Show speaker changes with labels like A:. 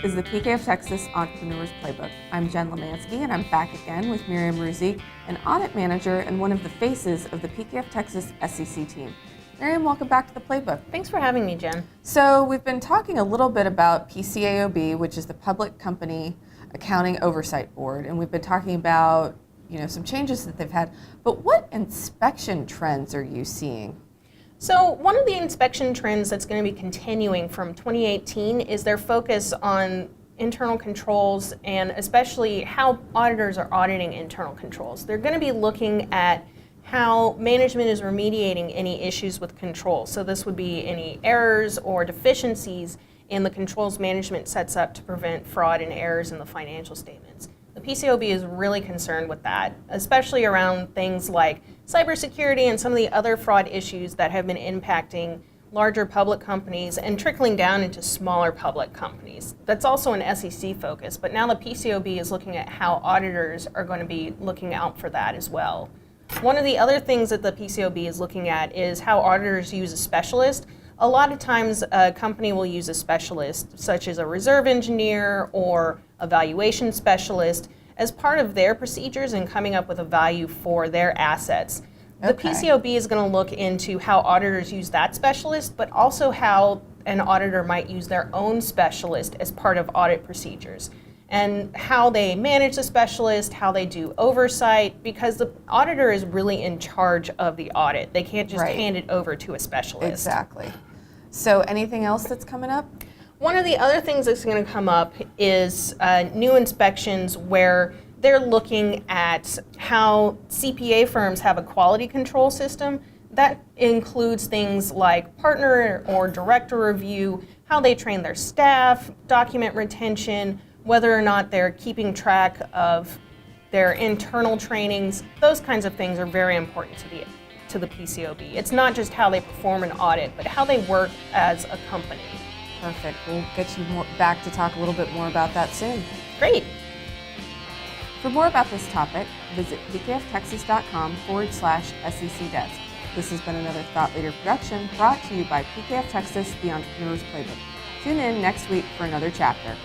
A: is the PKF Texas Entrepreneurs Playbook. I'm Jen Lemansky, and I'm back again with Miriam Rouziek, an audit manager and one of the faces of the PKF Texas SEC team. Miriam, welcome back to the Playbook.
B: Thanks for having me, Jen.
A: So we've been talking a little bit about PCAOB, which is the Public Company Accounting Oversight Board, and we've been talking about some changes that they've had. But what inspection trends are you seeing?
B: So one of the inspection trends that's going to be continuing from 2018 is their focus on internal controls and especially how auditors are auditing internal controls. They're going to be looking at how management is remediating any issues with controls. So this would be any errors or deficiencies in the controls management sets up to prevent fraud and errors in the financial statements. The PCAOB is really concerned with that, especially around things like cybersecurity and some of the other fraud issues that have been impacting larger public companies and trickling down into smaller public companies. That's also an SEC focus, but now the PCAOB is looking at how auditors are going to be looking out for that as well. One of the other things that the PCAOB is looking at is how auditors use a specialist. A lot of times a company will use a specialist, such as a reserve engineer or a valuation specialist, as part of their procedures in coming up with a value for their assets. The PCAOB is going to look into how auditors use that specialist, but also how an auditor might use their own specialist as part of audit procedures, and how they manage the specialist, how they do oversight, because the auditor is really in charge of the audit. They can't just hand it over to a specialist.
A: Exactly. So anything else that's coming up?
B: One of the other things that's going to come up is new inspections where they're looking at how CPA firms have a quality control system. That includes things like partner or director review, how they train their staff, document retention, whether or not they're keeping track of their internal trainings. Those kinds of things are very important to the PCAOB. It's not just how they perform an audit, but how they work as a company.
A: Perfect. We'll get you back to talk a little bit more about that soon.
B: Great.
A: For more about this topic, visit pkftexas.com/SEC Desk. This has been another Thought Leader production brought to you by PKF Texas, the Entrepreneurs Playbook. Tune in next week for another chapter.